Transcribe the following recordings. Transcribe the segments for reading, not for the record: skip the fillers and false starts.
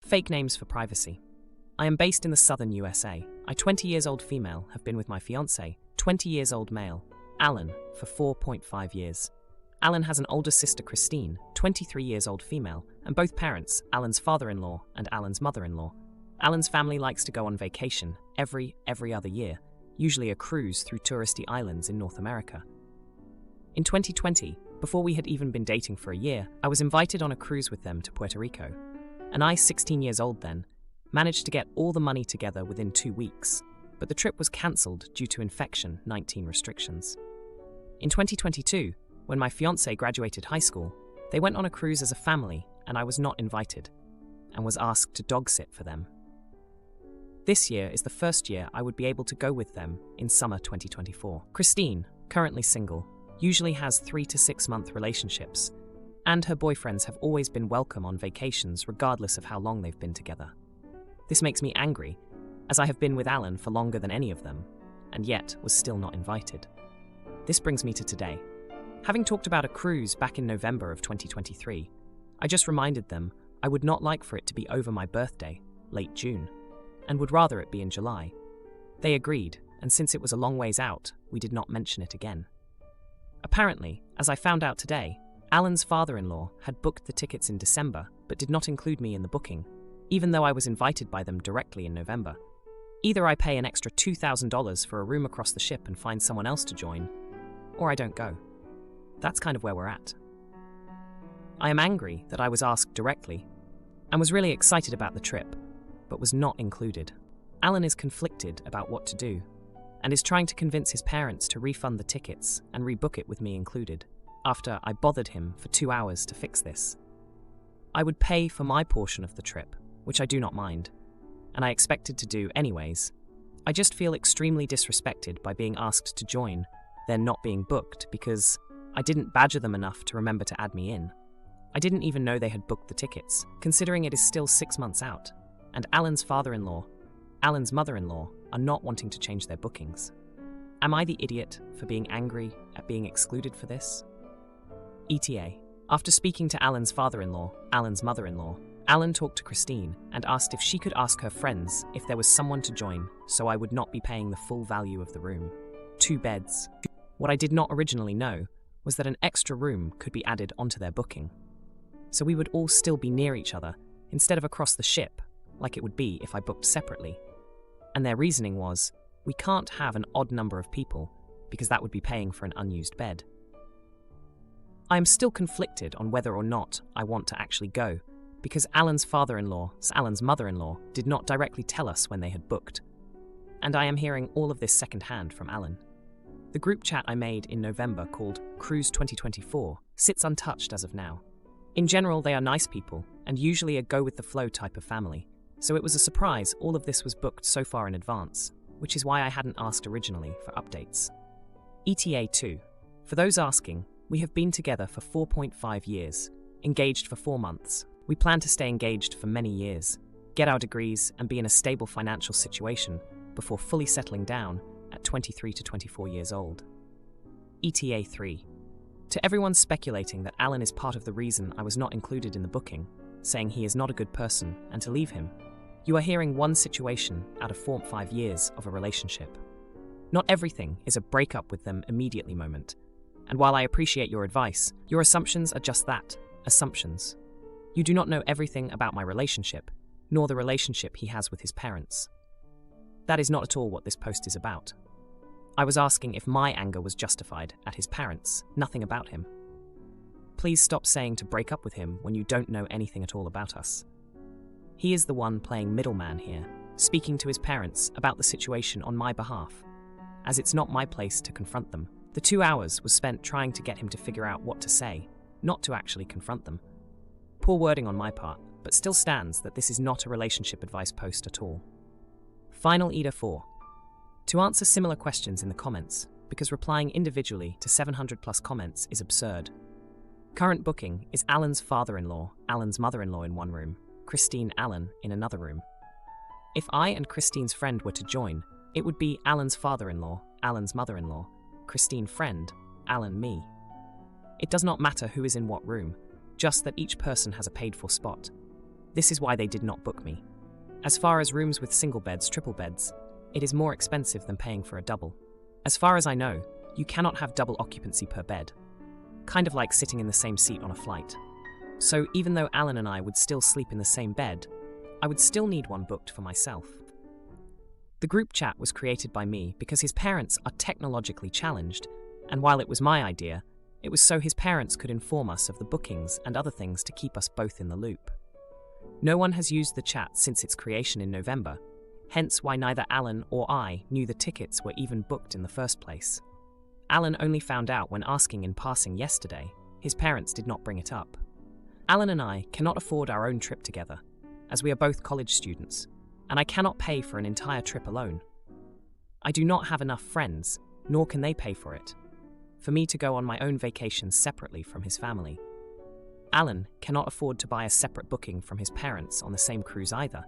Fake names for privacy. I am based in the southern USA. I, 20 years old female, have been with my fiancé, 20 years old male, Alan, for 4.5 years. Alan has an older sister, Christine, 23 years old female, and both parents, Alan's father-in-law and Alan's mother-in-law. Alan's family likes to go on vacation every other year, usually a cruise through touristy islands in North America. In 2020, before we had even been dating for a year, I was invited on a cruise with them to Puerto Rico. And I, 16 years old then, managed to get all the money together within 2 weeks, but the trip was cancelled due to infection-19 restrictions. In 2022, when my fiancé graduated high school, they went on a cruise as a family and I was not invited, and was asked to dog sit for them. This year is the first year I would be able to go with them in summer 2024. Christine, currently single, usually has 3 to 6 month relationships, and her boyfriends have always been welcome on vacations regardless of how long they've been together. This makes me angry, as I have been with Alan for longer than any of them, and yet was still not invited. This brings me to today. Having talked about a cruise back in November of 2023, I just reminded them I would not like for it to be over my birthday, late June, and would rather it be in July. They agreed, and since it was a long ways out, we did not mention it again. Apparently, as I found out today, Alan's father-in-law had booked the tickets in December but did not include me in the booking, even though I was invited by them directly in November. Either I pay an extra $2,000 for a room across the ship and find someone else to join, or I don't go. That's kind of where we're at. I am angry that I was asked directly, and was really excited about the trip, but was not included. Alan is conflicted about what to do, and is trying to convince his parents to refund the tickets and rebook it with me included, after I bothered him for 2 hours to fix this. I would pay for my portion of the trip, which I do not mind, and I expected to do anyways. I just feel extremely disrespected by being asked to join, then not being booked because I didn't badger them enough to remember to add me in. I didn't even know they had booked the tickets, considering it is still 6 months out, and Alan's father-in-law, Alan's mother-in-law are not wanting to change their bookings. Am I the idiot for being angry at being excluded for this? ETA. After speaking to Alan's father-in-law, Alan's mother-in-law, Alan talked to Christine and asked if she could ask her friends if there was someone to join so I would not be paying the full value of the room. 2 beds. What I did not originally know was that an extra room could be added onto their booking. So we would all still be near each other instead of across the ship, like it would be if I booked separately. And their reasoning was, we can't have an odd number of people because that would be paying for an unused bed. I am still conflicted on whether or not I want to actually go, because Alan's father-in-law, Alan's mother-in-law, did not directly tell us when they had booked. And I am hearing all of this secondhand from Alan. The group chat I made in November called Cruise 2024 sits untouched as of now. In general, they are nice people, and usually a go-with-the-flow type of family, so it was a surprise all of this was booked so far in advance, which is why I hadn't asked originally for updates. ETA 2. For those asking, we have been together for 4.5 years, engaged for 4 months. We plan to stay engaged for many years, get our degrees and be in a stable financial situation before fully settling down at 23 to 24 years old. ETA 3. To everyone speculating that Alan is part of the reason I was not included in the booking, saying he is not a good person and to leave him, you are hearing one situation out of 4-5 years of a relationship. Not everything is a breakup with them immediately moment, and while I appreciate your advice, your assumptions are just that, assumptions. You do not know everything about my relationship, nor the relationship he has with his parents. That is not at all what this post is about. I was asking if my anger was justified at his parents, nothing about him. Please stop saying to break up with him when you don't know anything at all about us. He is the one playing middleman here, speaking to his parents about the situation on my behalf, as it's not my place to confront them. The 2 hours was spent trying to get him to figure out what to say, not to actually confront them. Poor wording on my part, but still stands that this is not a relationship advice post at all. Final ETA 4. To answer similar questions in the comments, because replying individually to 700 plus comments is absurd. Current booking is Alan's father-in-law, Alan's mother-in-law in one room, Christine Alan in another room. If I and Christine's friend were to join, it would be Alan's father-in-law, Alan's mother-in-law, Christine friend, Alan me. It does not matter who is in what room, just that each person has a paid-for spot. This is why they did not book me. As far as rooms with single beds, triple beds, it is more expensive than paying for a double. As far as I know, you cannot have double occupancy per bed. Kind of like sitting in the same seat on a flight. So even though Alan and I would still sleep in the same bed, I would still need one booked for myself. The group chat was created by me because his parents are technologically challenged, and while it was my idea, it was so his parents could inform us of the bookings and other things to keep us both in the loop. No one has used the chat since its creation in November, hence why neither Alan or I knew the tickets were even booked in the first place. Alan only found out when asking in passing yesterday. His parents did not bring it up. Alan and I cannot afford our own trip together, as we are both college students, and I cannot pay for an entire trip alone. I do not have enough friends, nor can they pay for it, for me to go on my own vacations separately from his family. Alan cannot afford to buy a separate booking from his parents on the same cruise either,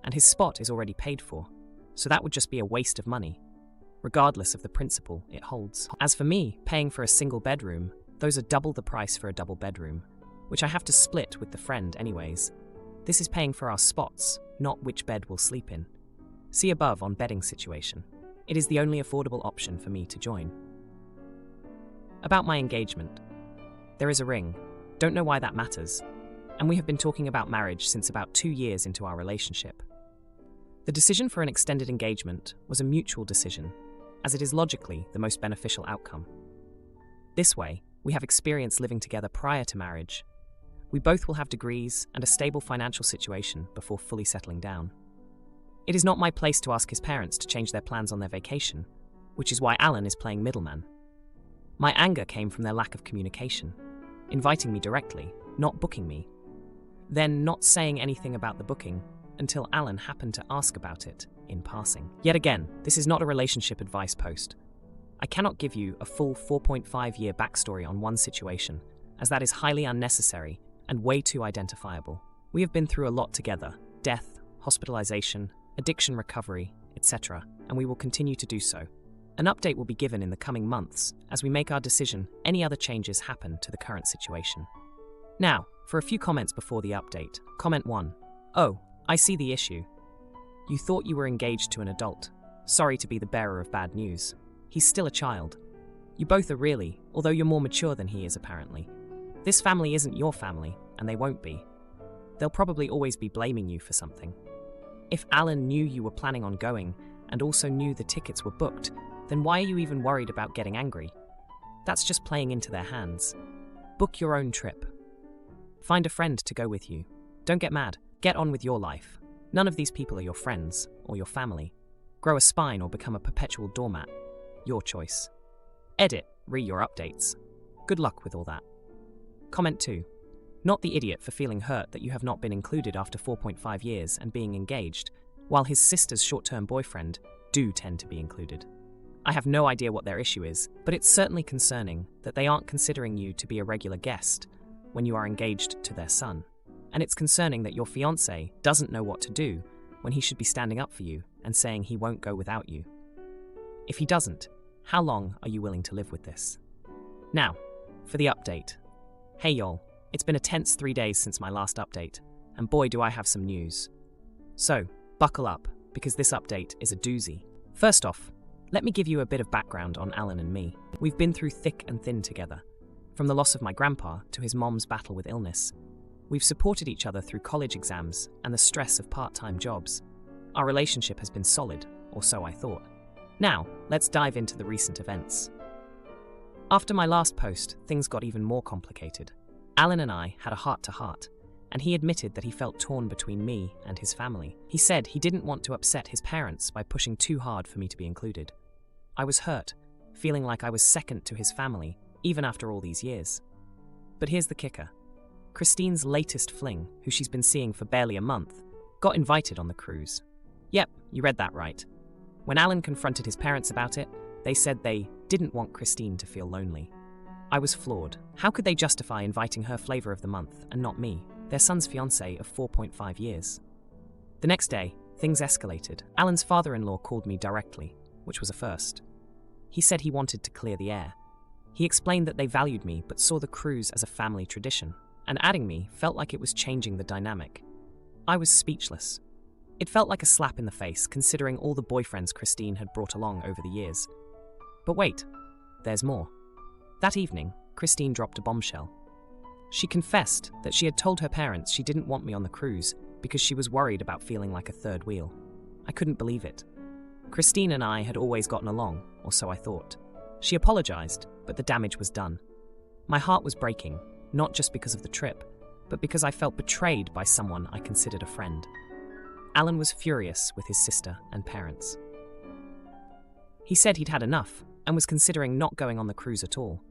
and his spot is already paid for, so that would just be a waste of money, regardless of the principle it holds. As for me, paying for a single bedroom, those are double the price for a double bedroom, which I have to split with the friend anyways. This is paying for our spots, not which bed we'll sleep in. See above on bedding situation. It is the only affordable option for me to join. About my engagement. There is a ring. Don't know why that matters. And we have been talking about marriage since about 2 years into our relationship. The decision for an extended engagement was a mutual decision, as it is logically the most beneficial outcome. This way, we have experience living together prior to marriage. We both will have degrees and a stable financial situation before fully settling down. It is not my place to ask his parents to change their plans on their vacation, which is why Alan is playing middleman. My anger came from their lack of communication, inviting me directly, not booking me, then not saying anything about the booking until Alan happened to ask about it in passing. Yet again, this is not a relationship advice post. I cannot give you a full 4.5-year backstory on one situation, as that is highly unnecessary and way too identifiable. We have been through a lot together: death, hospitalization, addiction recovery, etc., and we will continue to do so. An update will be given in the coming months as we make our decision any other changes happen to the current situation. Now, for a few comments before the update. Comment 1. Oh, I see the issue. You thought you were engaged to an adult. Sorry to be the bearer of bad news. He's still a child. You both are really, although you're more mature than he is apparently. This family isn't your family, and they won't be. They'll probably always be blaming you for something. If Alan knew you were planning on going, and also knew the tickets were booked, then why are you even worried about getting angry? That's just playing into their hands. Book your own trip. Find a friend to go with you. Don't get mad. Get on with your life. None of these people are your friends or your family. Grow a spine or become a perpetual doormat. Your choice. Edit, your updates. Good luck with all that. Comment 2. Not the idiot for feeling hurt that you have not been included after 4.5 years and being engaged, while his sister's short-term boyfriend do tend to be included. I have no idea what their issue is, but it's certainly concerning that they aren't considering you to be a regular guest when you are engaged to their son. And it's concerning that your fiancé doesn't know what to do when he should be standing up for you and saying he won't go without you. If he doesn't, how long are you willing to live with this? Now, for the update. Hey y'all, it's been a tense 3 days since my last update, and boy do I have some news. So, buckle up, because this update is a doozy. First off, let me give you a bit of background on Alan and me. We've been through thick and thin together, from the loss of my grandpa to his mom's battle with illness. We've supported each other through college exams and the stress of part-time jobs. Our relationship has been solid, or so I thought. Now, let's dive into the recent events. After my last post, things got even more complicated. Alan and I had a heart-to-heart, and he admitted that he felt torn between me and his family. He said he didn't want to upset his parents by pushing too hard for me to be included. I was hurt, feeling like I was second to his family, even after all these years. But here's the kicker. Christine's latest fling, who she's been seeing for barely a month, got invited on the cruise. Yep, you read that right. When Alan confronted his parents about it, they said they didn't want Christine to feel lonely. I was floored. How could they justify inviting her flavor of the month and not me, their son's fiancé of 4.5 years? The next day, things escalated. Alan's father-in-law called me directly, which was a first. He said he wanted to clear the air. He explained that they valued me but saw the cruise as a family tradition, and adding me felt like it was changing the dynamic. I was speechless. It felt like a slap in the face, considering all the boyfriends Christine had brought along over the years. But wait, there's more. That evening, Christine dropped a bombshell. She confessed that she had told her parents she didn't want me on the cruise because she was worried about feeling like a third wheel. I couldn't believe it. Christine and I had always gotten along, or so I thought. She apologized, but the damage was done. My heart was breaking, not just because of the trip, but because I felt betrayed by someone I considered a friend. Alan was furious with his sister and parents. He said he'd had enough and was considering not going on the cruise at all.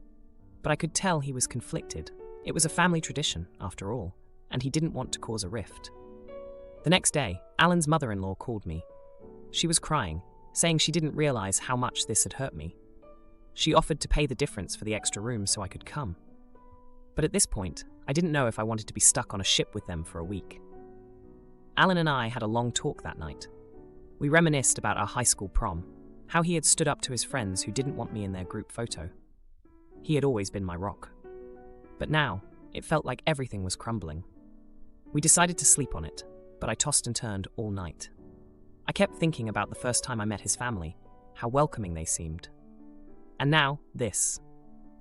But I could tell he was conflicted. It was a family tradition, after all, and he didn't want to cause a rift. The next day, Alan's mother-in-law called me. She was crying, saying she didn't realize how much this had hurt me. She offered to pay the difference for the extra room so I could come. But at this point, I didn't know if I wanted to be stuck on a ship with them for a week. Alan and I had a long talk that night. We reminisced about our high school prom, how he had stood up to his friends who didn't want me in their group photo. He had always been my rock. But now, it felt like everything was crumbling. We decided to sleep on it, but I tossed and turned all night. I kept thinking about the first time I met his family, how welcoming they seemed. And now, this.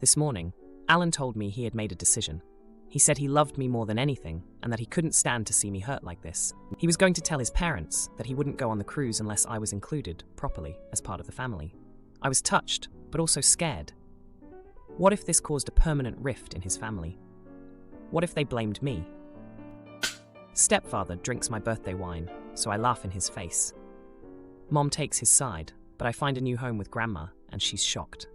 This morning, Alan told me he had made a decision. He said he loved me more than anything and that he couldn't stand to see me hurt like this. He was going to tell his parents that he wouldn't go on the cruise unless I was included, properly, as part of the family. I was touched, but also scared. What if this caused a permanent rift in his family? What if they blamed me? Stepfather drinks my birthday wine, so I laugh in his face. Mom takes his side, but I find a new home with Grandma, and she's shocked.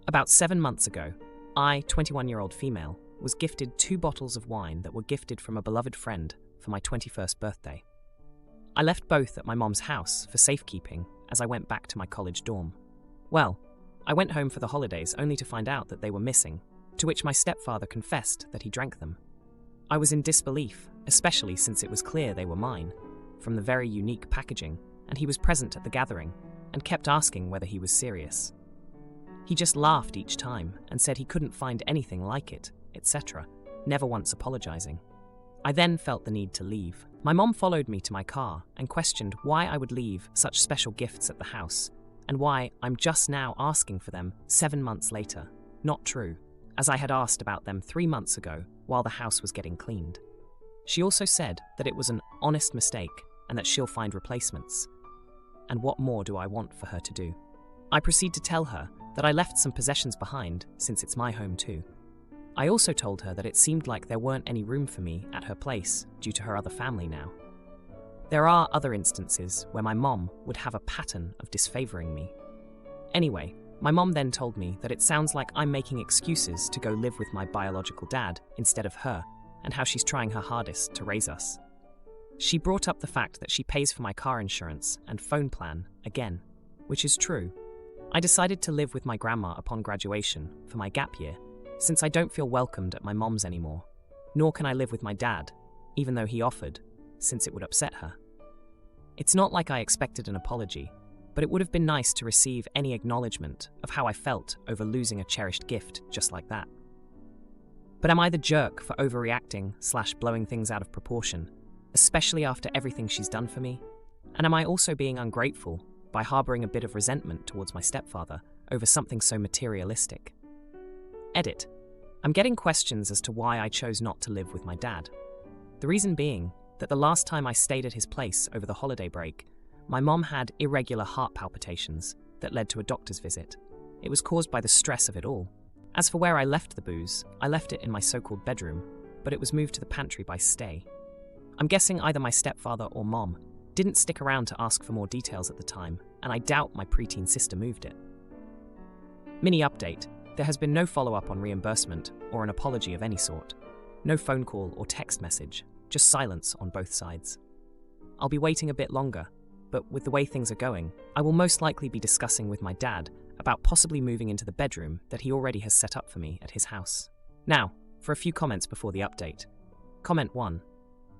About 7 months ago, I, 21-year-old female, was gifted 2 bottles of wine that were gifted from a beloved friend for my 21st birthday. I left both at my mom's house for safekeeping as I went back to my college dorm. Well, I went home for the holidays only to find out that they were missing, to which my stepfather confessed that he drank them. I was in disbelief, especially since it was clear they were mine, from the very unique packaging, and he was present at the gathering, and kept asking whether he was serious. He just laughed each time and said he couldn't find anything like it, etc., never once apologizing. I then felt the need to leave. My mom followed me to my car and questioned why I would leave such special gifts at the house, and why I'm just now asking for them 7 months later. Not true, as I had asked about them 3 months ago while the house was getting cleaned. She also said that it was an honest mistake and that she'll find replacements. And what more do I want for her to do? I proceed to tell her that I left some possessions behind since it's my home too. I also told her that it seemed like there weren't any room for me at her place due to her other family now. There are other instances where my mom would have a pattern of disfavoring me. Anyway, my mom then told me that it sounds like I'm making excuses to go live with my biological dad instead of her, and how she's trying her hardest to raise us. She brought up the fact that she pays for my car insurance and phone plan again, which is true. I decided to live with my grandma upon graduation for my gap year, since I don't feel welcomed at my mom's anymore, nor can I live with my dad, even though he offered, since it would upset her. It's not like I expected an apology, but it would have been nice to receive any acknowledgement of how I felt over losing a cherished gift just like that. But am I the jerk for overreacting/blowing things out of proportion, especially after everything she's done for me? And am I also being ungrateful by harboring a bit of resentment towards my stepfather over something so materialistic? Edit. I'm getting questions as to why I chose not to live with my dad. The reason being that the last time I stayed at his place over the holiday break, my mom had irregular heart palpitations that led to a doctor's visit. It was caused by the stress of it all. As for where I left the booze, I left it in my so-called bedroom, but it was moved to the pantry by Stay. I'm guessing either my stepfather or mom didn't stick around to ask for more details at the time, and I doubt my preteen sister moved it. Mini update. There has been no follow-up on reimbursement or an apology of any sort. No phone call or text message, just silence on both sides. I'll be waiting a bit longer, but with the way things are going, I will most likely be discussing with my dad about possibly moving into the bedroom that he already has set up for me at his house. Now, for a few comments before the update. Comment 1.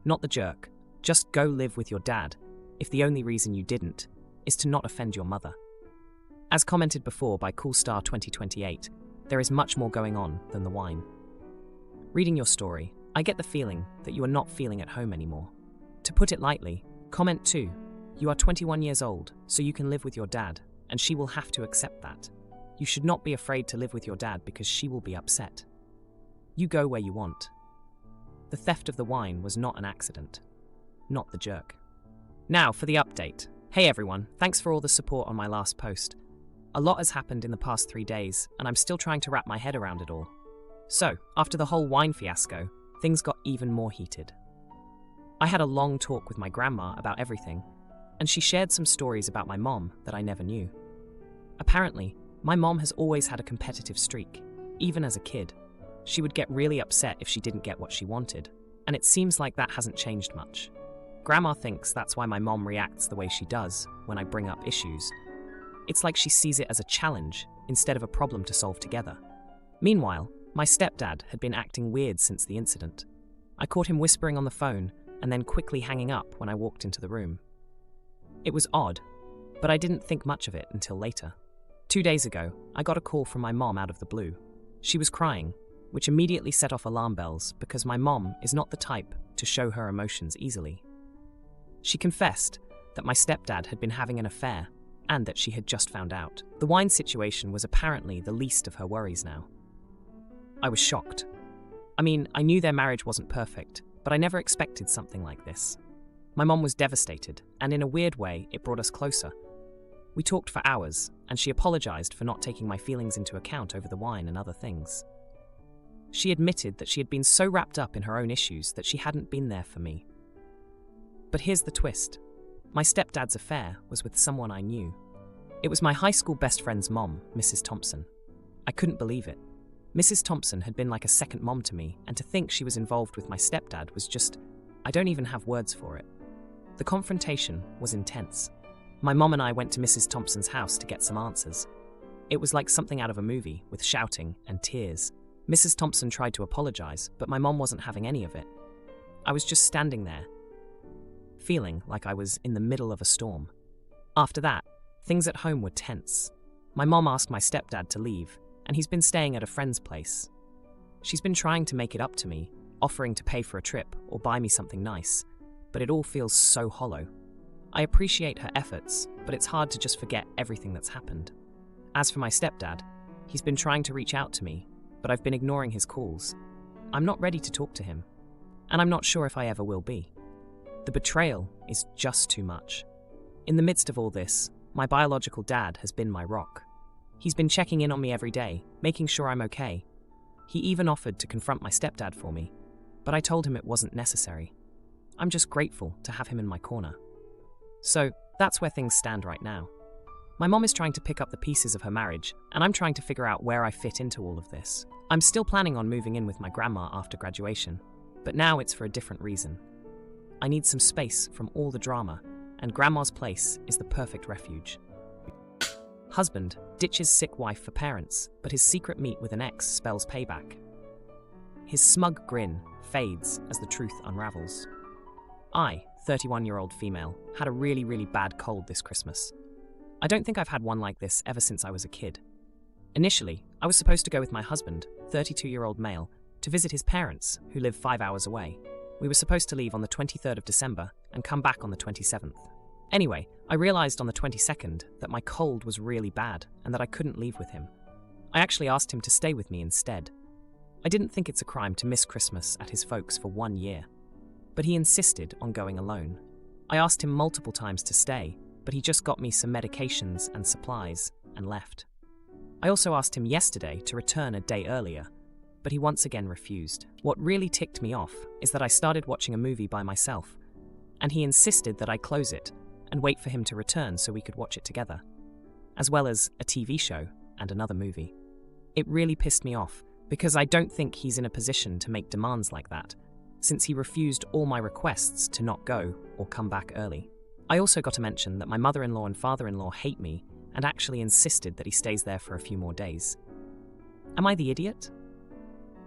Not the jerk. Just go live with your dad, if the only reason you didn't is to not offend your mother. As commented before by CoolStar2028, there is much more going on than the wine. Reading your story, I get the feeling that you are not feeling at home anymore. To put it lightly, comment 2. You are 21 years old, so you can live with your dad, and she will have to accept that. You should not be afraid to live with your dad because she will be upset. You go where you want. The theft of the wine was not an accident. Not the jerk. Now for the update. Hey everyone, thanks for all the support on my last post. A lot has happened in the past 3 days, and I'm still trying to wrap my head around it all. So, after the whole wine fiasco, things got even more heated. I had a long talk with my grandma about everything, and she shared some stories about my mom that I never knew. Apparently, my mom has always had a competitive streak, even as a kid. She would get really upset if she didn't get what she wanted, and it seems like that hasn't changed much. Grandma thinks that's why my mom reacts the way she does when I bring up issues. It's like she sees it as a challenge instead of a problem to solve together. Meanwhile, my stepdad had been acting weird since the incident. I caught him whispering on the phone and then quickly hanging up when I walked into the room. It was odd, but I didn't think much of it until later. 2 days ago, I got a call from my mom out of the blue. She was crying, which immediately set off alarm bells because my mom is not the type to show her emotions easily. She confessed that my stepdad had been having an affair and that she had just found out. The wine situation was apparently the least of her worries now. I was shocked. I mean, I knew their marriage wasn't perfect, but I never expected something like this. My mom was devastated, and in a weird way, it brought us closer. We talked for hours, and she apologized for not taking my feelings into account over the wine and other things. She admitted that she had been so wrapped up in her own issues that she hadn't been there for me. But here's the twist. My stepdad's affair was with someone I knew. It was my high school best friend's mom, Mrs. Thompson. I couldn't believe it. Mrs. Thompson had been like a second mom to me, and to think she was involved with my stepdad was just, I don't even have words for it. The confrontation was intense. My mom and I went to Mrs. Thompson's house to get some answers. It was like something out of a movie, with shouting and tears. Mrs. Thompson tried to apologize, but my mom wasn't having any of it. I was just standing there, feeling like I was in the middle of a storm. After that, things at home were tense. My mom asked my stepdad to leave, and he's been staying at a friend's place. She's been trying to make it up to me, offering to pay for a trip or buy me something nice, but it all feels so hollow. I appreciate her efforts, but it's hard to just forget everything that's happened. As for my stepdad, he's been trying to reach out to me, but I've been ignoring his calls. I'm not ready to talk to him, and I'm not sure if I ever will be. The betrayal is just too much. In the midst of all this, my biological dad has been my rock. He's been checking in on me every day, making sure I'm okay. He even offered to confront my stepdad for me, but I told him it wasn't necessary. I'm just grateful to have him in my corner. So, that's where things stand right now. My mom is trying to pick up the pieces of her marriage, and I'm trying to figure out where I fit into all of this. I'm still planning on moving in with my grandma after graduation, but now it's for a different reason. I need some space from all the drama, and grandma's place is the perfect refuge. Husband ditches sick wife for parents, but his secret meet with an ex spells payback. His smug grin fades as the truth unravels. I, 31-year-old female, had a really bad cold this Christmas. I don't think I've had one like this ever since I was a kid. Initially, I was supposed to go with my husband, 32-year-old male, to visit his parents, who live 5 hours away. We were supposed to leave on the 23rd of December and come back on the 27th. Anyway, I realized on the 22nd that my cold was really bad and that I couldn't leave with him. I actually asked him to stay with me instead. I didn't think it's a crime to miss Christmas at his folks for 1 year, but he insisted on going alone. I asked him multiple times to stay, but he just got me some medications and supplies and left. I also asked him yesterday to return a day earlier, but he once again refused. What really ticked me off is that I started watching a movie by myself, and he insisted that I close it and wait for him to return so we could watch it together, as well as a TV show and another movie. It really pissed me off because I don't think he's in a position to make demands like that, since he refused all my requests to not go or come back early. I also got to mention that my mother-in-law and father-in-law hate me and actually insisted that he stays there for a few more days. Am I the idiot?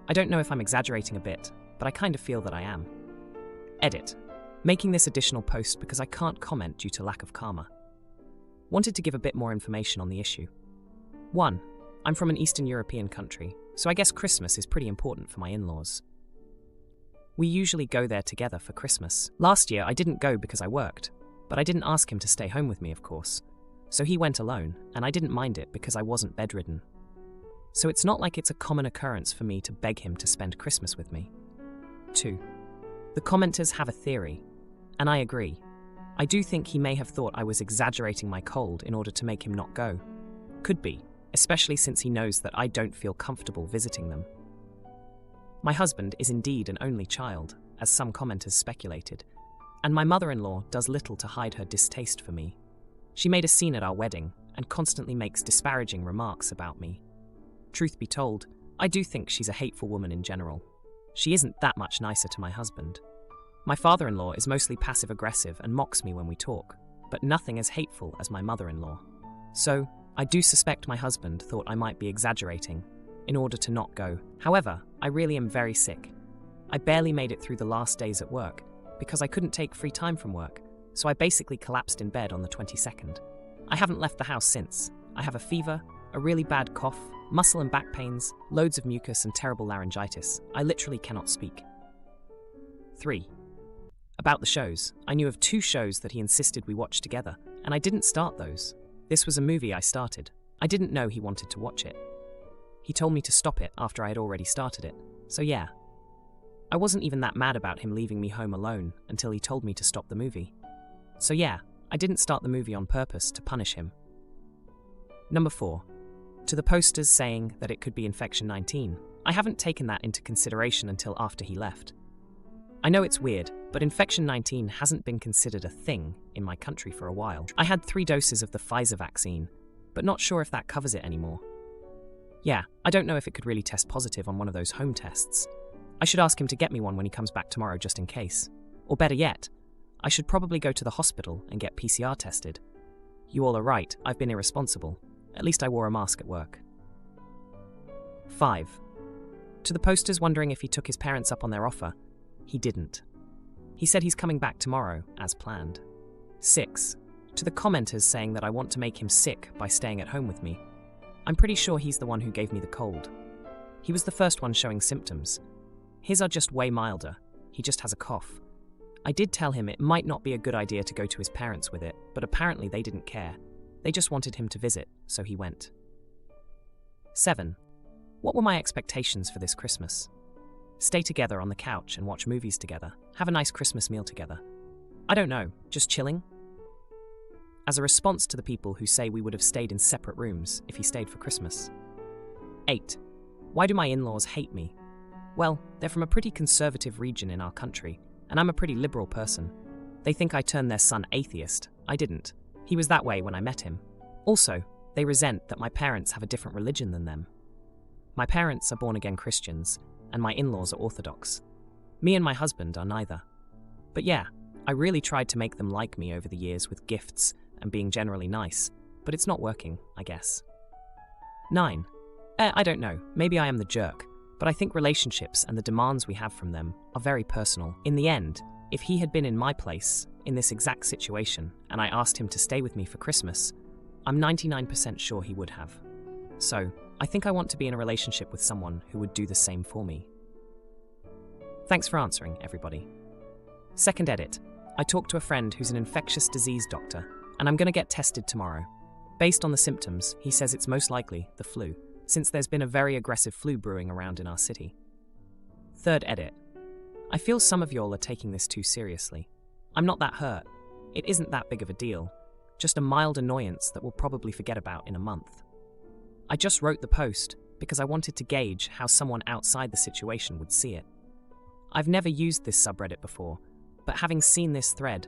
I don't know if I'm exaggerating a bit, but I kind of feel that I am. Edit. Making this additional post because I can't comment due to lack of karma. Wanted to give a bit more information on the issue. 1. I'm from an Eastern European country, so I guess Christmas is pretty important for my in-laws. We usually go there together for Christmas. Last year, I didn't go because I worked, but I didn't ask him to stay home with me, of course. So he went alone, and I didn't mind it because I wasn't bedridden. So it's not like it's a common occurrence for me to beg him to spend Christmas with me. 2. The commenters have a theory, and I agree. I do think he may have thought I was exaggerating my cold in order to make him not go. Could be, especially since he knows that I don't feel comfortable visiting them. My husband is indeed an only child, as some commenters speculated, and my mother-in-law does little to hide her distaste for me. She made a scene at our wedding and constantly makes disparaging remarks about me. Truth be told, I do think she's a hateful woman in general. She isn't that much nicer to my husband. My father-in-law is mostly passive-aggressive and mocks me when we talk, but nothing as hateful as my mother-in-law. So, I do suspect my husband thought I might be exaggerating in order to not go. However, I really am very sick. I barely made it through the last days at work because I couldn't take free time from work, so I basically collapsed in bed on the 22nd. I haven't left the house since. I have a fever, a really bad cough, muscle and back pains, loads of mucus and terrible laryngitis. I literally cannot speak. 3. About the shows, I knew of 2 shows that he insisted we watch together, and I didn't start those. This was a movie I started. I didn't know he wanted to watch it. He told me to stop it after I had already started it, so yeah. I wasn't even that mad about him leaving me home alone until he told me to stop the movie. So yeah, I didn't start the movie on purpose to punish him. Number 4. To the posters saying that it could be infection 19, I haven't taken that into consideration until after he left. I know it's weird, but infection 19 hasn't been considered a thing in my country for a while. I had 3 doses of the Pfizer vaccine, but not sure if that covers it anymore. Yeah, I don't know if it could really test positive on one of those home tests. I should ask him to get me one when he comes back tomorrow just in case. Or better yet, I should probably go to the hospital and get PCR tested. You all are right, I've been irresponsible. At least I wore a mask at work. 5. To the posters wondering if he took his parents up on their offer, he didn't. He said he's coming back tomorrow, as planned. 6. To the commenters saying that I want to make him sick by staying at home with me, I'm pretty sure he's the one who gave me the cold. He was the first one showing symptoms. His are just way milder. He just has a cough. I did tell him it might not be a good idea to go to his parents with it, but apparently they didn't care. They just wanted him to visit, so he went. 7. What were my expectations for this Christmas? Stay together on the couch and watch movies together. Have a nice Christmas meal together. I don't know, just chilling? As a response to the people who say we would have stayed in separate rooms if he stayed for Christmas. 8. Why do my in-laws hate me? Well, they're from a pretty conservative region in our country, and I'm a pretty liberal person. They think I turned their son atheist. I didn't. He was that way when I met him. Also, they resent that my parents have a different religion than them. My parents are born-again Christians, and my in-laws are Orthodox. Me and my husband are neither. But yeah, I really tried to make them like me over the years with gifts and being generally nice, but it's not working, I guess. 9. I don't know, maybe I am the jerk, but I think relationships and the demands we have from them are very personal. In the end, if he had been in my place, in this exact situation, and I asked him to stay with me for Christmas, I'm 99% sure he would have. So, I think I want to be in a relationship with someone who would do the same for me. Thanks for answering, everybody. Second edit. I talked to a friend who's an infectious disease doctor, and I'm going to get tested tomorrow. Based on the symptoms, he says it's most likely the flu, since there's been a very aggressive flu brewing around in our city. Third edit. I feel some of y'all are taking this too seriously. I'm not that hurt. It isn't that big of a deal. Just a mild annoyance that we'll probably forget about in a month. I just wrote the post because I wanted to gauge how someone outside the situation would see it. I've never used this subreddit before, but having seen this thread,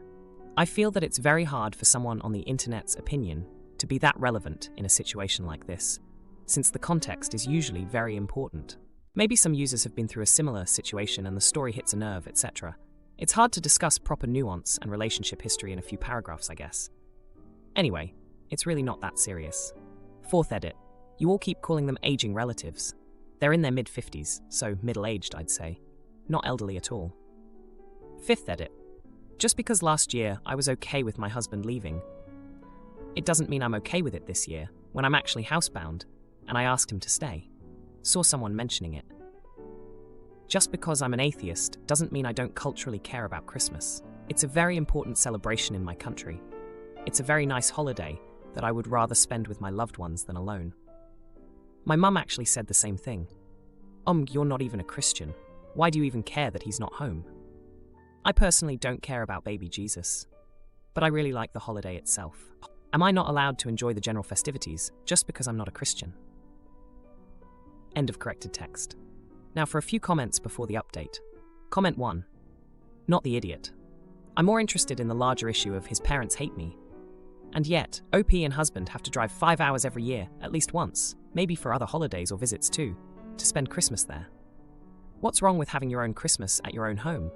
I feel that it's very hard for someone on the internet's opinion to be that relevant in a situation like this, since the context is usually very important. Maybe some users have been through a similar situation and the story hits a nerve, etc. It's hard to discuss proper nuance and relationship history in a few paragraphs, I guess. Anyway, it's really not that serious. Fourth edit. You all keep calling them aging relatives. They're in their mid-50s, so middle-aged, I'd say. Not elderly at all. Fifth edit. Just because last year I was okay with my husband leaving, it doesn't mean I'm okay with it this year, when I'm actually housebound, and I asked him to stay. Saw someone mentioning it. Just because I'm an atheist doesn't mean I don't culturally care about Christmas. It's a very important celebration in my country. It's a very nice holiday that I would rather spend with my loved ones than alone. My mum actually said the same thing. You're not even a Christian. Why do you even care that he's not home? I personally don't care about baby Jesus, but I really like the holiday itself. Am I not allowed to enjoy the general festivities just because I'm not a Christian? End of corrected text. Now for a few comments before the update. Comment 1. Not the idiot. I'm more interested in the larger issue of his parents hate me. And yet, OP and husband have to drive 5 hours every year, at least once, maybe for other holidays or visits too, to spend Christmas there. What's wrong with having your own Christmas at your own home?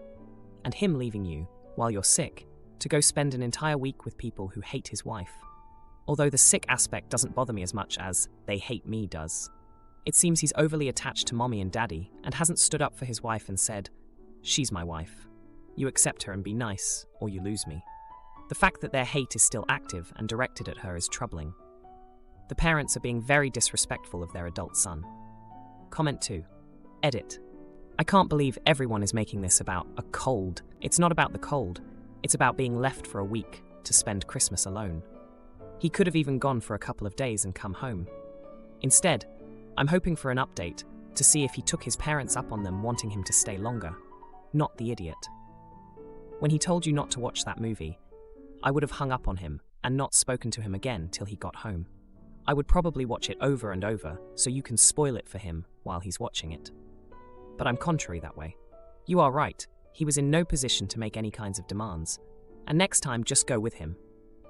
And him leaving you, while you're sick, to go spend an entire week with people who hate his wife. Although the sick aspect doesn't bother me as much as they hate me does. It seems he's overly attached to mommy and daddy and hasn't stood up for his wife and said, "She's my wife. You accept her and be nice, or you lose me." The fact that their hate is still active and directed at her is troubling. The parents are being very disrespectful of their adult son. Comment 2. Edit. I can't believe everyone is making this about a cold. It's not about the cold. It's about being left for a week to spend Christmas alone. He could have even gone for a couple of days and come home. Instead, I'm hoping for an update to see if he took his parents up on them wanting him to stay longer. Not the idiot. When he told you not to watch that movie, I would have hung up on him and not spoken to him again till he got home. I would probably watch it over and over so you can spoil it for him while he's watching it. But I'm contrary that way. You are right, he was in no position to make any kinds of demands. And next time, just go with him.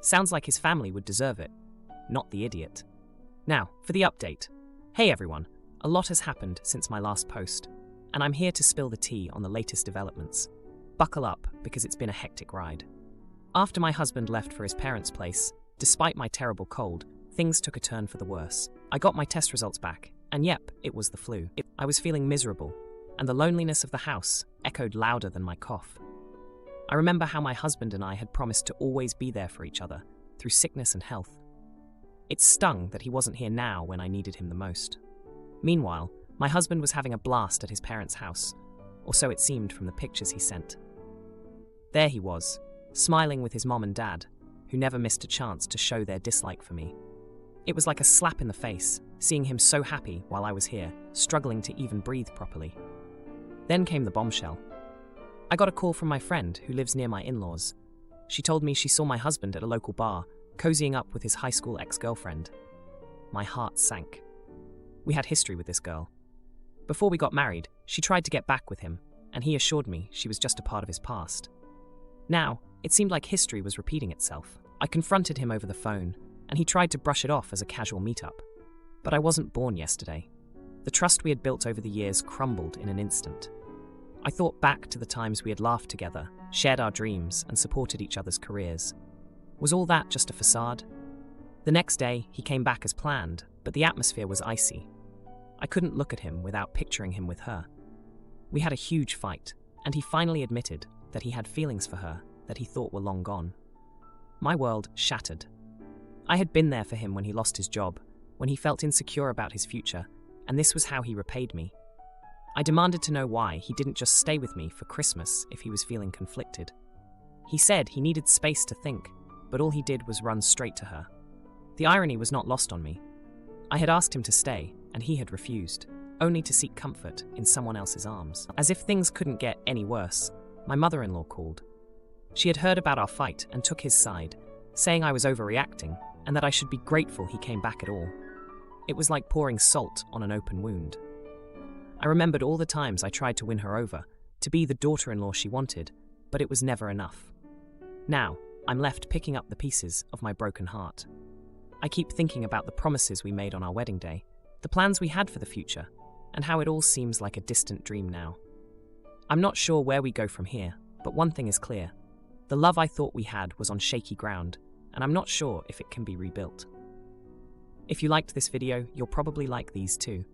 Sounds like his family would deserve it. Not the idiot. Now, for the update. Hey everyone, a lot has happened since my last post, and I'm here to spill the tea on the latest developments. Buckle up, because it's been a hectic ride. After my husband left for his parents' place, despite my terrible cold, things took a turn for the worse. I got my test results back, and yep, it was the flu. I was feeling miserable, and the loneliness of the house echoed louder than my cough. I remember how my husband and I had promised to always be there for each other, through sickness and health. It stung that he wasn't here now when I needed him the most. Meanwhile, my husband was having a blast at his parents' house, or so it seemed from the pictures he sent. There he was, smiling with his mom and dad, who never missed a chance to show their dislike for me. It was like a slap in the face, seeing him so happy while I was here, struggling to even breathe properly. Then came the bombshell. I got a call from my friend who lives near my in-laws. She told me she saw my husband at a local bar, cozying up with his high school ex-girlfriend. My heart sank. We had history with this girl. Before we got married, she tried to get back with him, and he assured me she was just a part of his past. Now, it seemed like history was repeating itself. I confronted him over the phone, and he tried to brush it off as a casual meetup. But I wasn't born yesterday. The trust we had built over the years crumbled in an instant. I thought back to the times we had laughed together, shared our dreams, and supported each other's careers. Was all that just a facade? The next day, he came back as planned, but the atmosphere was icy. I couldn't look at him without picturing him with her. We had a huge fight, and he finally admitted that he had feelings for her that he thought were long gone. My world shattered. I had been there for him when he lost his job, when he felt insecure about his future, and this was how he repaid me. I demanded to know why he didn't just stay with me for Christmas if he was feeling conflicted. He said he needed space to think, but all he did was run straight to her. The irony was not lost on me. I had asked him to stay, and he had refused, only to seek comfort in someone else's arms. As if things couldn't get any worse, my mother-in-law called. She had heard about our fight and took his side, saying I was overreacting and that I should be grateful he came back at all. It was like pouring salt on an open wound. I remembered all the times I tried to win her over, to be the daughter-in-law she wanted, but it was never enough. Now, I'm left picking up the pieces of my broken heart. I keep thinking about the promises we made on our wedding day, the plans we had for the future, and how it all seems like a distant dream now. I'm not sure where we go from here, but one thing is clear. The love I thought we had was on shaky ground, and I'm not sure if it can be rebuilt. If you liked this video, you'll probably like these too.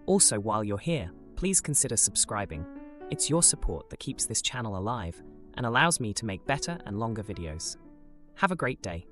Also, while you're here, please consider subscribing. It's your support that keeps this channel alive and allows me to make better and longer videos. Have a great day.